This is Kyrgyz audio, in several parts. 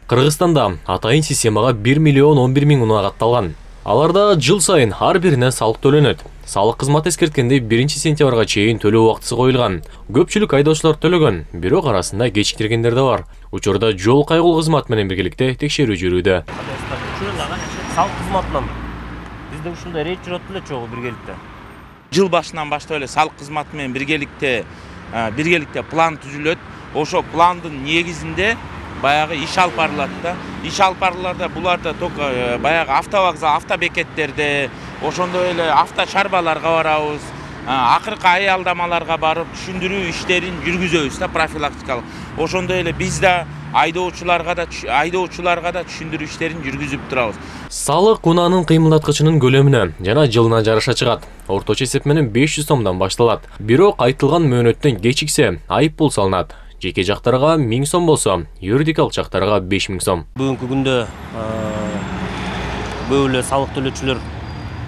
Кыргызстанда атайын системага 1 миллион 11 миң унаа катталган. Аларда жыл сайын ар бирине салык төлөнөт. Салык кызматы эскерткенде 1 сентябрга чейин төлөө убактысы коюлган. Көпчүлүк айдоочулар төлөгөн, бирок арасында кечиктиргендер да бар. Учурда жол кайгыл кызматы менен биргеликте текшерүү жүрүүдө. Салык кызматынан бизде ушундай рейд жүрөт эле чогуу биргеликте. Жыл башынан баштап эле салык кызматы менен биргеликте план түзүлөт. Ошо пландын негизинде баягы иш алып барылат да. Иш алып барыларда буларда только баягы автовокзал, автобекеттерде, ошондой эле авточарбаларга барабыз. Акыркы аялдамаларга барып түшүндүрүү иштерин жүргүзөбүз да, профилактикалык. Ошондой эле биз да айдоочуларга да түшүндүрүү иштерин жүргүзүп турабыз. Салык унаанын кыймылдаткычынын көлөмүнө жана жылына жараша чыгат. Орточо эсеп менен 500 сомдон башталат. Бирок айтылган мөөнөттөн кечиксе айып пул салынат. Жеке жактарга 1000 сом болсо, юридикалык жактарга 5000 сом. Бүгүнкү күндө көп эле салык төлөөчүлөр,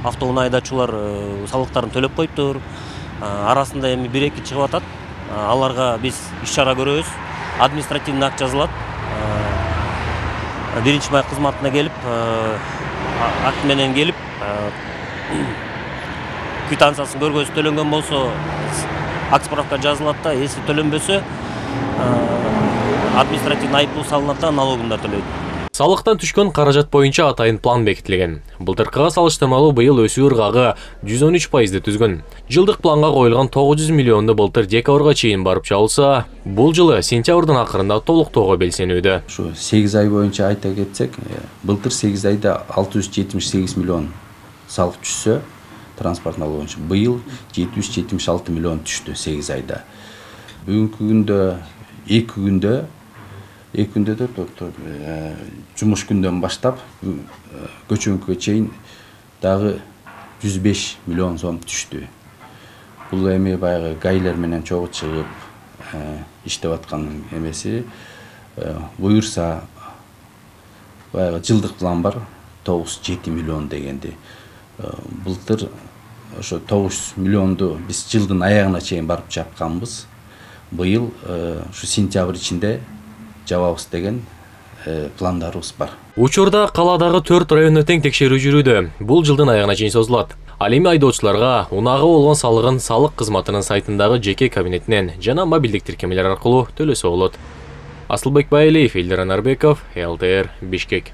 автоунаа айдоочулар салыктарын төлөп коюптур. Арасында эми 1-2 чыгып атат. Аларга биз иш-чара көрөбүз. Административный акт жазылат. 1 май кызматына келип, акт менен келип, квитанциясын көргөзүп төлөнгөн болсо, акт справка жазылат да, эси төлөнбөсө, административный айыппул салынат да, налогун да төлөйт. Салыктан түшкөн каражат боюнча атайын план бекитилген. Былтыркыга салыштырмалуу быйыл өсүү ыргагы 113% түзгөн. Жылдык планга коюлган 900 миллионду былтыр декабрга чейин барып чабылса, бул жылы сентябрдын акырында толуктоого белсенүүдө. Ушу 8 ай боюнча айта кетсек, былтыр 8 айда 678 миллион салык түшсө, транспорт налогу боюнча быйыл 776 миллион түштү 8 айда. Бүгүнкү күндө 2 күндө жумуш күндөн баштап көчөмүккө чейин дагы 105 миллион сом түштү. Бул эми баягы гайлер менен чогуу чыгып иштеп аткан эмеси. Буюрса баягы жылдык план бар 9-7 миллион дегенди. Былтыр ошо 9 миллионду биз жылдын аягына чейин барып чапканбыз. Быйыл ушу сентябрь ичинде жабабыз деген пландарыбыз бар. Учурда каладагы 4 районда тең текшерүү жүрүүдө. Бул жылдын аягына чейин созулат. Ал эми айдоочуларга унаага болгон салыгын салык кызматынын сайтындагы жеке кабинетинен жана мобилдик тиркемелер аркылуу төлөсө болот. Асылбек Байлиев, Элдер Анарбеков, ЛТР, Бишкек.